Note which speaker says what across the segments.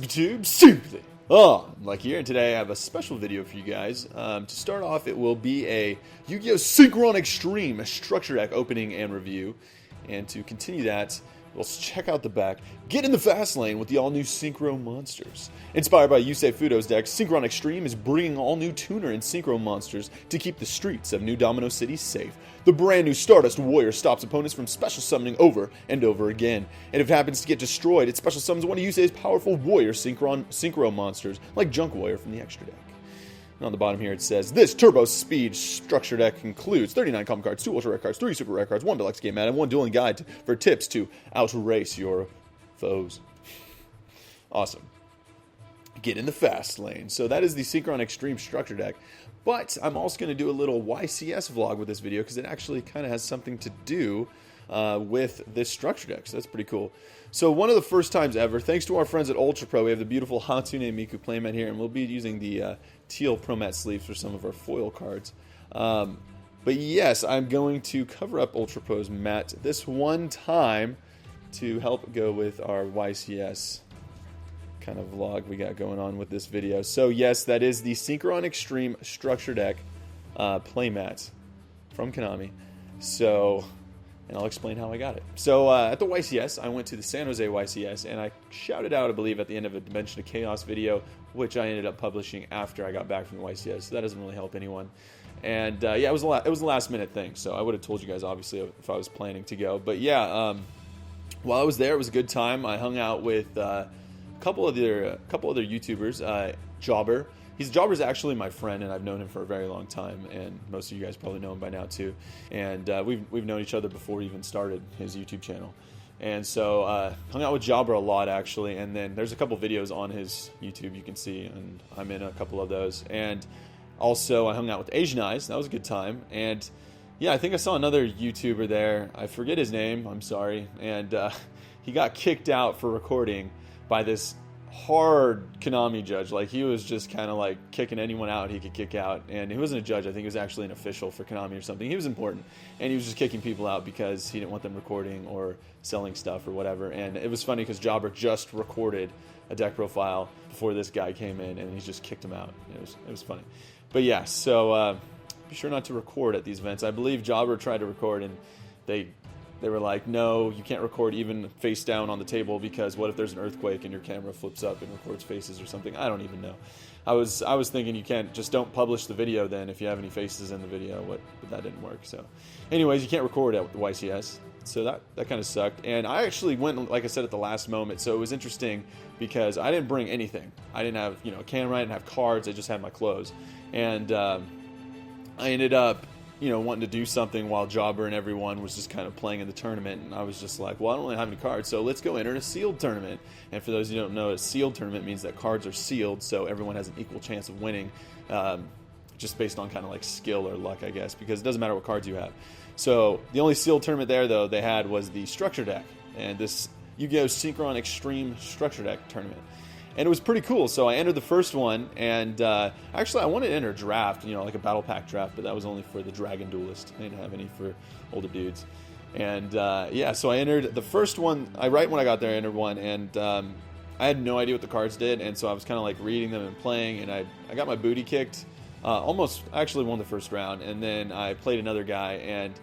Speaker 1: YouTube? Simply. Like here, and today I have a special video for you guys. To start off, it will be a Yu-Gi-Oh! Synchron Extreme structure deck opening and review. And to continue that, let's check out the back. Get in the fast lane with the all-new Synchro monsters. Inspired by Yusei Fudo's deck, Synchron Extreme is bringing all-new tuner and Synchro monsters to keep the streets of New Domino City safe. The brand new Stardust Warrior stops opponents from special summoning over and over again. And if it happens to get destroyed, it special summons one of Yusei's powerful Warrior Synchro monsters, like Junk Warrior from the extra deck. And on the bottom here it says, this Turbo Speed structure deck includes 39 common cards, 2 ultra rare cards, 3 super rare cards, 1 deluxe game mat, and 1 dueling guide for tips to outrace your foes. Awesome. Get in the fast lane. So that is the Synchron Extreme structure deck. But I'm also going to do a little YCS vlog with this video because it actually kind of has something to do with this structure deck. So that's pretty cool. So one of the first times ever, thanks to our friends at Ultra Pro, we have the beautiful Hatsune Miku playmat here, and we'll be using the teal Pro Mat sleeves for some of our foil cards. But yes, I'm going to cover up Ultra Pro's mat this one time to help go with our YCS kind of vlog we got going on with this video. So yes, that is the Synchron Extreme structure deck playmat from Konami. So, and I'll explain how I got it. So at the YCS, I went to the San Jose YCS, and I shouted out, I believe, at the end of a Dimension of Chaos video, which I ended up publishing after I got back from the YCS. So that doesn't really help anyone. And yeah, it was a last minute thing. So I would have told you guys, obviously, if I was planning to go. But yeah, while I was there, it was a good time. I hung out with a couple other YouTubers. Jobber. Jobber's actually my friend, and I've known him for a very long time, and most of you guys probably know him by now too. And we've known each other before he even started his YouTube channel. And so hung out with Jobber a lot, actually. And then there's a couple videos on his YouTube you can see, and I'm in a couple of those. And also I hung out with Asian Eyes. That was a good time. And yeah, I think I saw another YouTuber there. I forget his name. I'm sorry. And he got kicked out for recording by this hard Konami judge. Like, he was just kind of like kicking anyone out he could kick out. And he wasn't a judge. I think he was actually an official for Konami or something. He was important. And he was just kicking people out because he didn't want them recording or selling stuff or whatever. And it was funny because Jobber just recorded a deck profile before this guy came in, and he just kicked him out. It was funny. But yeah, so be sure not to record at these events. I believe Jobber tried to record, and they were like, no, you can't record even face down on the table, because what if there's an earthquake and your camera flips up and records faces or something? I don't even know. I was thinking you can't, just don't publish the video then if you have any faces in the video, but that didn't work. So anyways, you can't record at the YCS. So that kind of sucked. And I actually went, like I said, at the last moment. So it was interesting because I didn't bring anything. I didn't have, a camera, I didn't have cards, I just had my clothes. And I ended up wanting to do something while Jobber and everyone was just kind of playing in the tournament. And I was just like, well, I don't really have any cards, so let's go enter a sealed tournament. And for those who don't know, a sealed tournament means that cards are sealed, so everyone has an equal chance of winning, just based on kind of like skill or luck, I guess, because it doesn't matter what cards you have. So the only sealed tournament there, though, they had was the structure deck, and this Yu-Gi-Oh! Synchron Extreme structure deck tournament. And it was pretty cool. So I entered the first one, and actually I wanted to enter a draft, like a battle pack draft, but that was only for the Dragon Duelist. I didn't have any for older dudes. And yeah, so I entered the first one. Right when I got there, I entered one, and I had no idea what the cards did, and so I was kind of like reading them and playing, and I got my booty kicked. Almost actually won the first round, and then I played another guy, and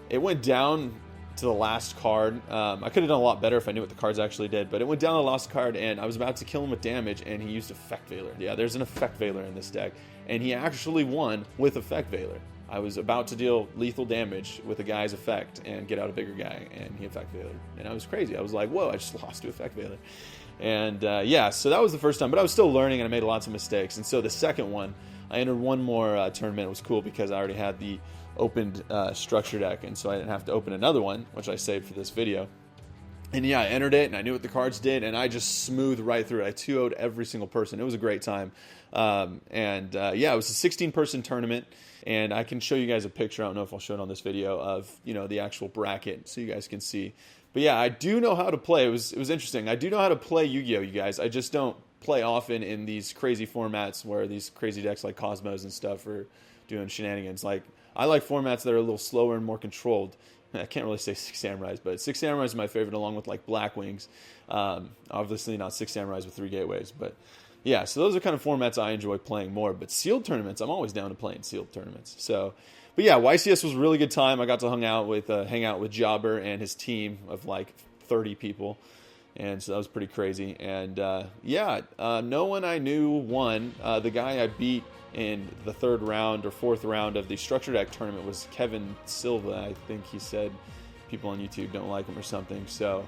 Speaker 1: it went down to the last card. I could have done a lot better if I knew what the cards actually did, but it went down to the last card, and I was about to kill him with damage, and he used Effect Veiler. Yeah, there's an Effect Veiler in this deck, and he actually won with Effect Veiler. I was about to deal lethal damage with a guy's effect and get out a bigger guy, and he Effect Veiler. And I was crazy. I was like, whoa, I just lost to Effect Veiler. And yeah, so that was the first time, but I was still learning, and I made lots of mistakes. And so the second one, I entered one more tournament. It was cool because I already had the opened structure deck, and so I didn't have to open another one, which I saved for this video. And yeah, I entered it, and I knew what the cards did, and I just smoothed right through it. I 2-0'd every single person. It was a great time. Yeah, it was a 16-person tournament, and I can show you guys a picture. I don't know if I'll show it on this video of the actual bracket, so you guys can see. But yeah, I do know how to play. It was interesting. I do know how to play Yu-Gi-Oh, you guys. I just don't play often in these crazy formats where these crazy decks like Cosmos and stuff are doing shenanigans. Like, I like formats that are a little slower and more controlled. I can't really say Six Samurais, but Six Samurais is my favorite, along with like Black Wings. Obviously not Six Samurais with 3 gateways, but yeah. So those are kind of formats I enjoy playing more. But sealed tournaments, I'm always down to play in sealed tournaments. So, but yeah, YCS was a really good time. I got to hang out with Jobber and his team of like 30 people. And so that was pretty crazy. And no one I knew won. The guy I beat in the 3rd round or 4th round of the Structure Deck tournament was Kevin Silva. I think he said people on YouTube don't like him or something. So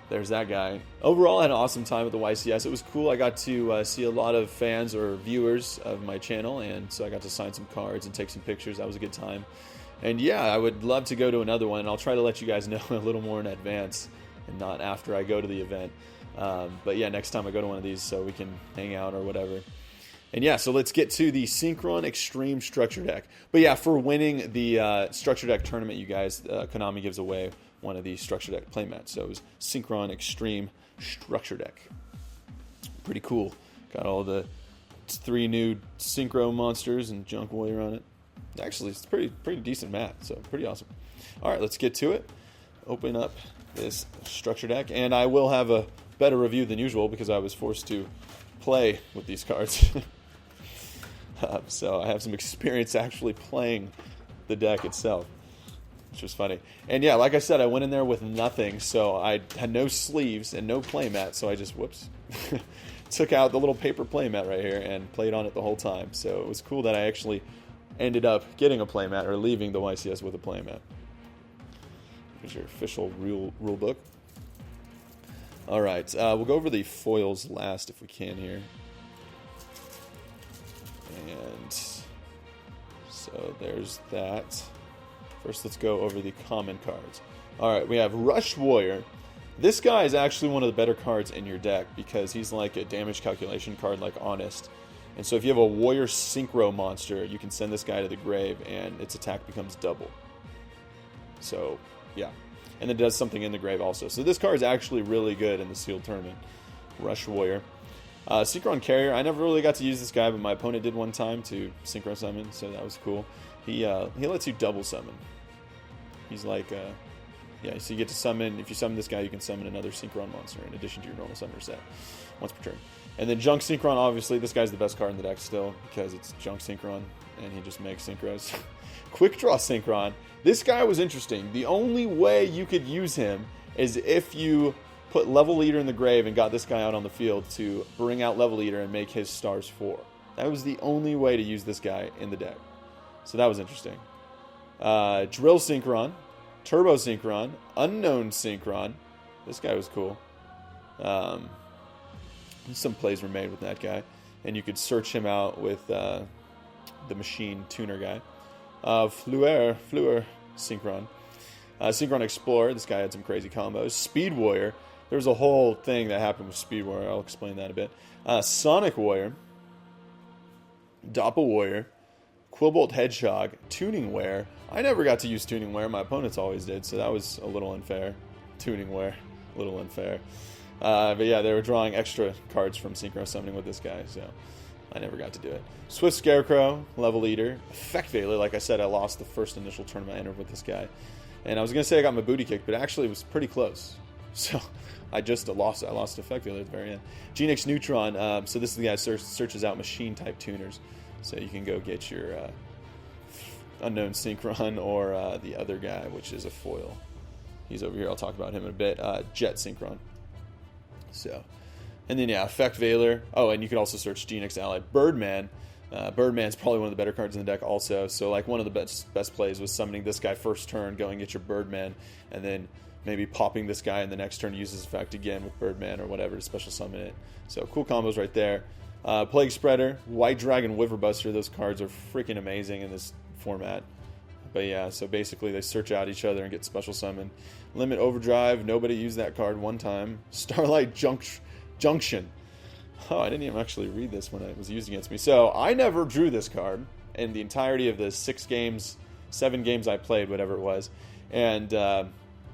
Speaker 1: there's that guy. Overall, I had an awesome time at the YCS. It was cool. I got to see a lot of fans or viewers of my channel. And so I got to sign some cards and take some pictures. That was a good time. And yeah, I would love to go to another one. And I'll try to let you guys know a little more in advance, and not after I go to the event. But yeah, next time I go to one of these so we can hang out or whatever. And yeah, so let's get to the Synchron Extreme Structure Deck. But yeah, for winning the Structure Deck tournament, you guys, Konami gives away one of these Structure Deck playmats. So it was Synchron Extreme Structure Deck. Pretty cool. Got all the 3 new Synchro monsters and Junk Warrior on it. Actually, it's pretty decent mat, so pretty awesome. All right, let's get to it. Open up this Structure Deck, and I will have a better review than usual because I was forced to play with these cards. So I have some experience actually playing the deck itself, which was funny. And yeah, like I said, I went in there with nothing, so I had no sleeves and no playmat, so I just, took out the little paper playmat right here and played on it the whole time. So it was cool that I actually ended up getting a playmat, or leaving the YCS with a playmat. Here's your official rule book. All right, we'll go over the foils last if we can here. And so there's that. First, let's go over the common cards. All right, we have Rush Warrior. This guy is actually one of the better cards in your deck because he's like a damage calculation card like Honest. And so if you have a Warrior Synchro monster, you can send this guy to the grave and its attack becomes double. So, yeah. And it does something in the grave also. So this card is actually really good in the sealed tournament. Rush Warrior. Synchron Carrier. I never really got to use this guy, but my opponent did one time to Synchro Summon, so that was cool. He lets you double summon. He's like, so you get to summon, if you summon this guy, you can summon another Synchron monster in addition to your normal summoner set once per turn. And then Junk Synchron, obviously, this guy's the best card in the deck still because it's Junk Synchron, and he just makes synchros. Quick Draw Synchron. This guy was interesting. The only way you could use him is if you put Level Leader in the grave and got this guy out on the field to bring out Level Leader and make his stars 4. That was the only way to use this guy in the deck. So that was interesting. Drill Synchron. Turbo Synchron. Unknown Synchron. This guy was cool. Some plays were made with that guy. And you could search him out with the Machine Tuner guy. Fleur Synchron. Synchron Explorer. This guy had some crazy combos. Speed Warrior. There was a whole thing that happened with Speed Warrior. I'll explain that a bit. Sonic Warrior. Doppel Warrior. Quillbolt Hedgehog. Tuning Wear. I never got to use Tuning Wear. My opponents always did, so that was a little unfair. Tuning Wear. A little unfair. But yeah, they were drawing extra cards from Synchro Summoning with this guy, so I never got to do it. Swift Scarecrow, Level Leader. Effect Veiler, like I said, I lost the first initial tournament I entered with this guy. And I was going to say I got my booty kicked, but actually it was pretty close. So I just lost Effect Veiler at the very end. Genix Neutron, so this is the guy who searches out machine-type tuners. So you can go get your Unknown Synchron or the other guy, which is a foil. He's over here. I'll talk about him in a bit. Jet Synchron. So, and then, yeah, Effect Veiler. Oh, and you can also search Genix Ally. Birdman. Birdman's probably one of the better cards in the deck also. So, like, one of the best plays was summoning this guy first turn, going get your Birdman, and then maybe popping this guy in the next turn, use his effect again with Birdman or whatever to special summon it. So, cool combos right there. Plague Spreader, White Dragon, Wyverbuster. Those cards are freaking amazing in this format. But yeah, so basically they search out each other and get special summon. Limit Overdrive, nobody used that card one time. Starlight Junction. Oh, I didn't even actually read this when it was used against me. So I never drew this card in the entirety of the 7 games I played, whatever it was. And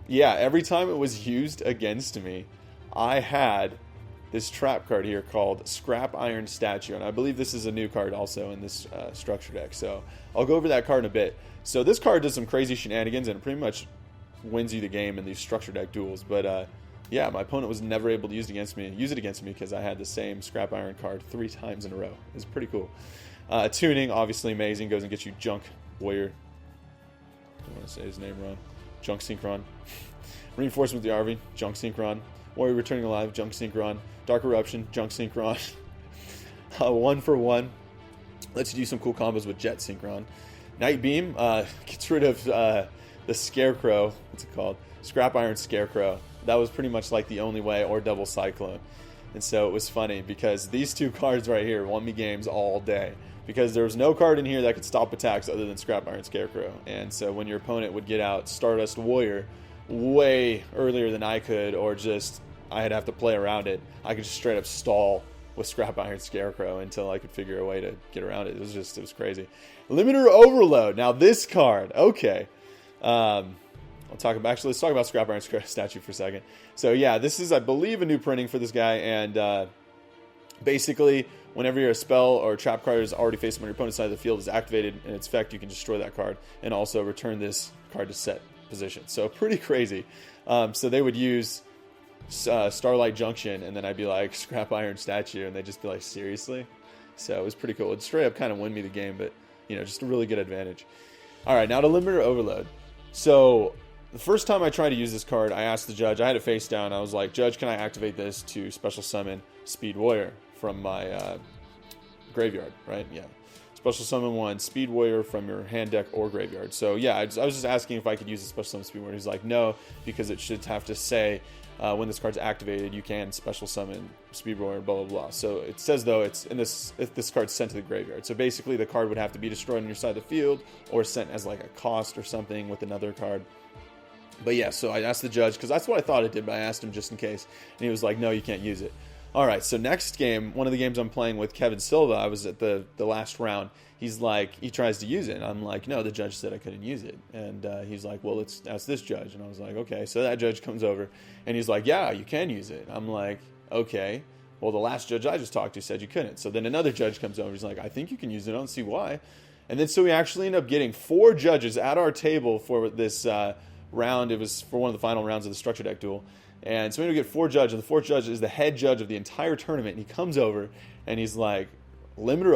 Speaker 1: yeah, every time it was used against me, I had this trap card here called Scrap Iron Statue, and I believe this is a new card also in this structure deck, so I'll go over that card in a bit. So this card does some crazy shenanigans, and it pretty much wins you the game in these structure deck duels. But yeah, my opponent was never able to use it against me because I had the same Scrap Iron card 3 times in a row. It's pretty cool. Tuning, obviously amazing. Goes and gets you Junk Warrior. I don't want to say his name wrong. Junk Synchron. Reinforcement with the RV, Junk Synchron. Warrior Returning Alive, Junk Synchron. Dark Eruption, Junk Synchron. 1 for 1. Lets you do some cool combos with Jet Synchron. Night Beam gets rid of the Scarecrow. What's it called? Scrap Iron Scarecrow. That was pretty much like the only way, or Double Cyclone. And so it was funny because these 2 cards right here won me games all day. Because there was no card in here that could stop attacks other than Scrap Iron Scarecrow. And so when your opponent would get out Stardust Warrior way earlier than I could, or just I'd have to play around it, I could just straight up stall with Scrap Iron Scarecrow until I could figure a way to get around it. It was crazy. Limiter Overload. Now this card, okay. Let's talk about Scrap Iron Statue for a second. So yeah, this is, I believe, a new printing for this guy, and basically, whenever your spell or trap card is already facing on your opponent's side of the field is activated in its effect, you can destroy that card and also return this card to set position. So pretty crazy. So they would use Starlight Junction, and then I'd be like, Scrap Iron Statue, and they'd just be like, seriously? So it was pretty cool. It'd straight up kind of win me the game, but, you know, just a really good advantage. All right, now to Limiter Overload. So the first time I tried to use this card, I asked the judge, I had it face down, I was like, Judge, can I activate this to special summon Speed Warrior from my graveyard, right? Yeah. Special summon 1 Speed Warrior from your hand deck or graveyard. So yeah, I was just asking if I could use the special summon Speed Warrior. He's like, no, because it should have to say when this card's activated, you can special summon Speed Warrior, blah, blah, blah. So it says, though, it's in this, if this card's sent to the graveyard. So basically the card would have to be destroyed on your side of the field or sent as like a cost or something with another card. But yeah, so I asked the judge, because that's what I thought it did, but I asked him just in case. And he was like, no, you can't use it. All right, so next game, one of the games I'm playing with Kevin Silva, I was at the last round. He's like, he tries to use it. And I'm like, no, the judge said I couldn't use it. And he's like, well, that's this judge. And I was like, okay. So that judge comes over, and he's like, yeah, you can use it. I'm like, okay. Well, the last judge I just talked to said you couldn't. So then another judge comes over. He's like, I think you can use it. I don't see why. And then so we actually end up getting 4 judges at our table for this round. It was for one of the final rounds of the structure deck duel. And so we get 4 judges, and the 4th judge is the head judge of the entire tournament. And he comes over, and he's like, Limiter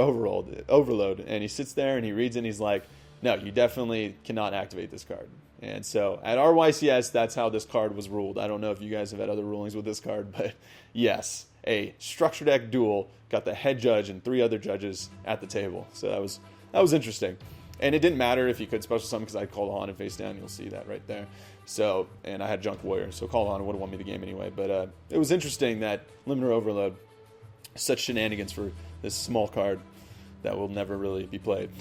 Speaker 1: Overload. And he sits there, and he reads it, and he's like, no, you definitely cannot activate this card. And so at our YCS, that's how this card was ruled. I don't know if you guys have had other rulings with this card, but yes, a structure deck duel got the head judge and 3 other judges at the table. So that was interesting. And it didn't matter if you could special summon, because I called on and face down. You'll see that right there. So, and I had Junk Warrior, so call on would have won me the game anyway. But it was interesting that Limiter Overload, such shenanigans for this small card that will never really be played.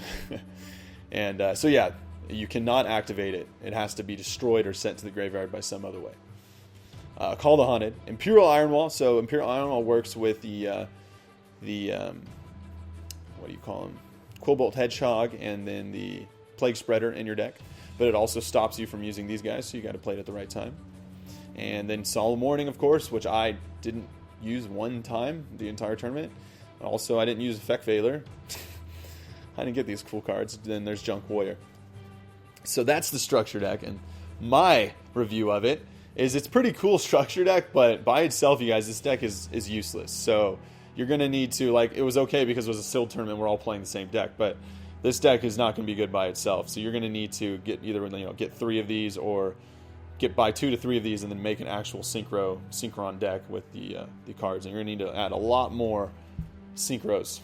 Speaker 1: And so yeah, you cannot activate it. It has to be destroyed or sent to the graveyard by some other way. Call the Haunted. Imperial Iron Wall. So Imperial Iron Wall works with the what do you call them? Quillbolt Hedgehog and then the Plague Spreader in your deck. But it also stops you from using these guys, so you got to play it at the right time. And then Solemn Warning, of course, which I didn't use 1 time the entire tournament. Also, I didn't use Effect Veiler. I didn't get these cool cards. Then there's Junk Warrior. So that's the structure deck, and my review of it is it's pretty cool structure deck, but by itself, you guys, this deck is useless. So you're going to need to, like, it was okay because it was a sealed tournament, we're all playing the same deck, but this deck is not going to be good by itself. So you're going to need to get either, get 3 of these, or buy 2 to 3 of these, and then make an actual Synchron deck with the cards. And you're going to need to add a lot more Synchros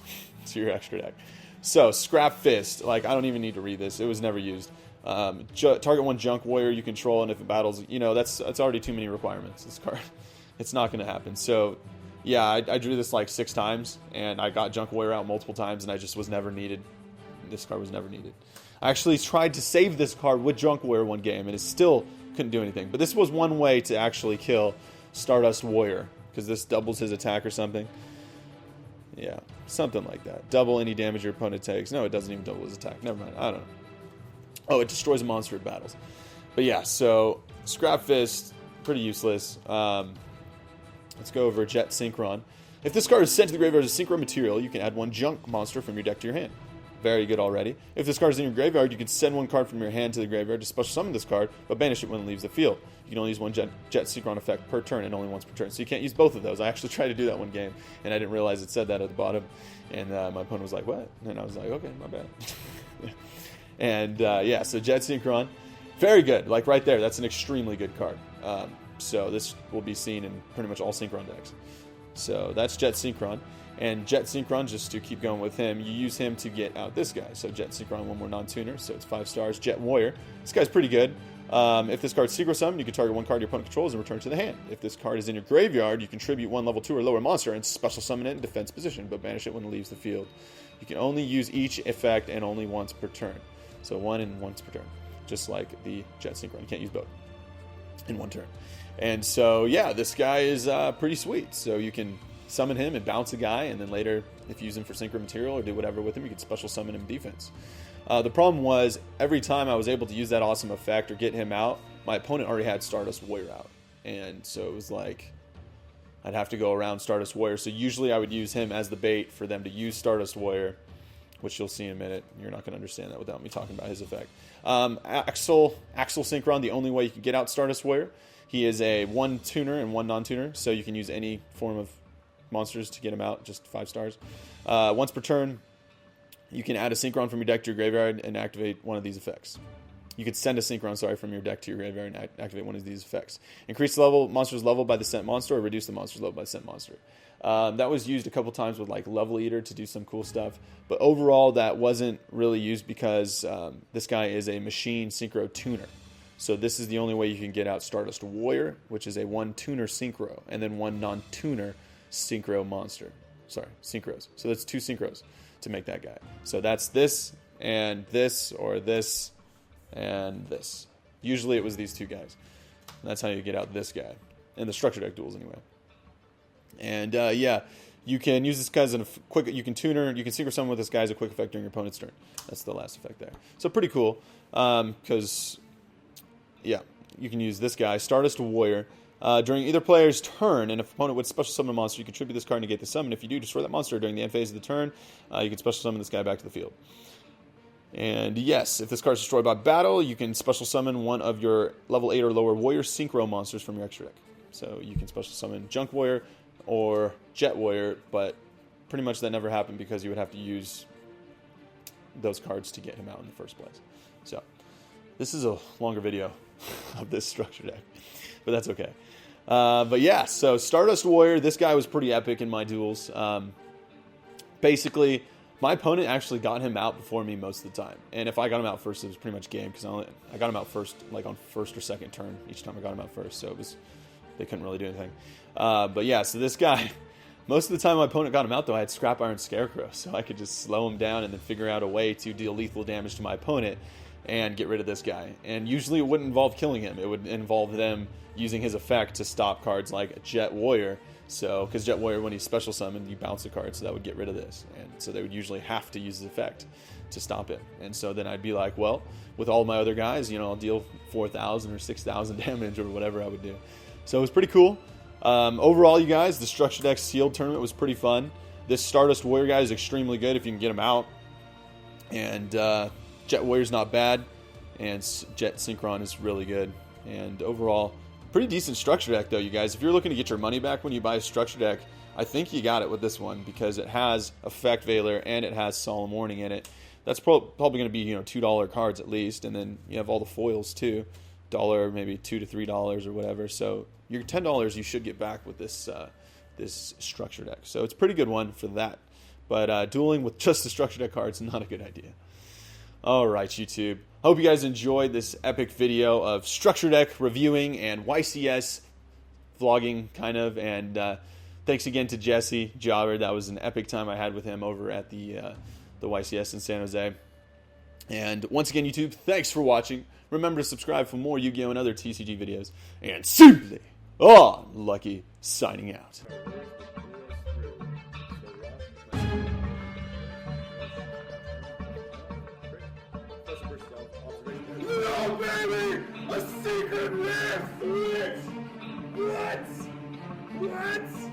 Speaker 1: to your extra deck. So Scrap Fist, like, I don't even need to read this. It was never used. Target 1 Junk Warrior you control, and if it battles, that's already too many requirements. This card, it's not going to happen. So yeah, I drew this like 6 times, and I got Junk Warrior out multiple times, and I just was never needed. This card was never needed. I actually tried to save this card with Junk Warrior 1 game, and it still couldn't do anything. But this was one way to actually kill Stardust Warrior, because this doubles his attack or something. Yeah, something like that. Double any damage your opponent takes. No, it doesn't even double his attack. Never mind. I don't know. Oh, it destroys a monster it battles. But yeah, so Scrap Fist, pretty useless. Let's go over Jet Synchron. If this card is sent to the graveyard as a Synchron material, you can add 1 junk monster from your deck to your hand. Very good already. If this card is in your graveyard, you can send one card from your hand to the graveyard to special summon this card, but banish it when it leaves the field. You can only use one Jet Synchron effect per turn and only once per turn. So you can't use both of those. I actually tried to do that one game, and I didn't realize it said that at the bottom. And my opponent was like, what? And I was like, okay, my bad. And yeah, so Jet Synchron, very good. Like right there, that's an extremely good card. So this will be seen in pretty much all Synchron decks. So that's Jet Synchron. And Jet Synchron, just to keep going with him, you use him to get out this guy. So Jet Synchron, one more non-tuner, so it's 5 stars. Jet Warrior, this guy's pretty good. If this card's Synchro Summon, you can target one card your opponent controls and return it to the hand. If this card is in your graveyard, you contribute one level 2 or lower monster and special summon it in defense position, but banish it when it leaves the field. You can only use each effect and only once per turn. So one and once per turn, just like the Jet Synchron. You can't use both in one turn. And so, yeah, this guy is pretty sweet. So you can summon him and bounce a guy, and then later, if you use him for synchro material or do whatever with him, you can special summon him defense. The problem was, every time I was able to use that awesome effect or get him out, my opponent already had Stardust Warrior out. And so it was like, I'd have to go around Stardust Warrior. So usually I would use him as the bait for them to use Stardust Warrior, which you'll see in a minute. You're not going to understand that without me talking about his effect. Axel Synchron, the only way you can get out Stardust Warrior. He is a 1 tuner and 1 non-tuner, so you can use any form of monsters to get him out, just 5 stars. Once per turn, you can add a Synchron from your deck to your graveyard and activate one of these effects. You can send a Synchron, from your deck to your graveyard and activate one of these effects. Increase the monster's level by the sent monster, or reduce the monster's level by the sent monster. That was used a couple times with like Level Eater to do some cool stuff, but overall that wasn't really used because this guy is a machine synchro tuner. So this is the only way you can get out Stardust Warrior, which is a 1 tuner synchro, and then 1 non-tuner synchro monster. Sorry, synchros. So that's 2 synchros to make that guy. So that's this, and this, or this, and this. Usually it was these 2 guys. And that's how you get out this guy. In the structure deck duels, anyway. And yeah, you can use this guy as a quick. You can tuner. You can synchro summon with this guy as a quick effect during your opponent's turn. That's the last effect there. So pretty cool. Because yeah, you can use this guy, Stardust Warrior, during either player's turn. And if opponent would special summon a monster, you contribute this card and negate the summon. If you do, destroy that monster during the end phase of the turn. You can special summon this guy back to the field. And yes, if this card is destroyed by battle, you can special summon one of your level 8 or lower Warrior Synchro monsters from your extra deck. So you can special summon Junk Warrior or Jet Warrior, but pretty much that never happened because you would have to use those cards to get him out in the first place. So this is a longer video of this structure deck, but that's okay. But yeah, so Stardust Warrior, this guy was pretty epic in my duels. Basically, my opponent actually got him out before me most of the time. And if I got him out first, it was pretty much game, because I got him out first, like on first or second turn each time I got him out first. So they couldn't really do anything. But yeah, so this guy, most of the time my opponent got him out, though, I had Scrap Iron Scarecrow. So I could just slow him down and then figure out a way to deal lethal damage to my opponent and get rid of this guy. And usually it wouldn't involve killing him. It would involve them using his effect to stop cards like Jet Warrior. So, because Jet Warrior, when he's special summoned, you bounce a card, so that would get rid of this. And so they would usually have to use his effect to stop him. And so then I'd be like, well, with all my other guys, I'll deal 4,000 or 6,000 damage or whatever I would do. So it was pretty cool. Overall, you guys, the Structure Deck Sealed Tournament was pretty fun. This Stardust Warrior guy is extremely good if you can get him out. And Jet Warrior's not bad. And Jet Synchron is really good. And overall, pretty decent structure deck, though, you guys. If you're looking to get your money back when you buy a structure deck, I think you got it with this one because it has Effect Veiler and it has Solemn Warning in it. That's probably going to be $2 cards at least, and then you have all the foils too, $1, maybe $2 to $3 or whatever. So your $10 you should get back with this this structure deck. So it's a pretty good one for that. But dueling with just the structure deck cards is not a good idea. All right, YouTube. Hope you guys enjoyed this epic video of structure deck reviewing and YCS vlogging, kind of. And thanks again to Jesse Jobber. That was an epic time I had with him over at the YCS in San Jose. And once again, YouTube, thanks for watching. Remember to subscribe for more Yu-Gi-Oh! And other TCG videos. And SimplyUnlucky signing out.
Speaker 2: No, baby! A secret rift! What? What?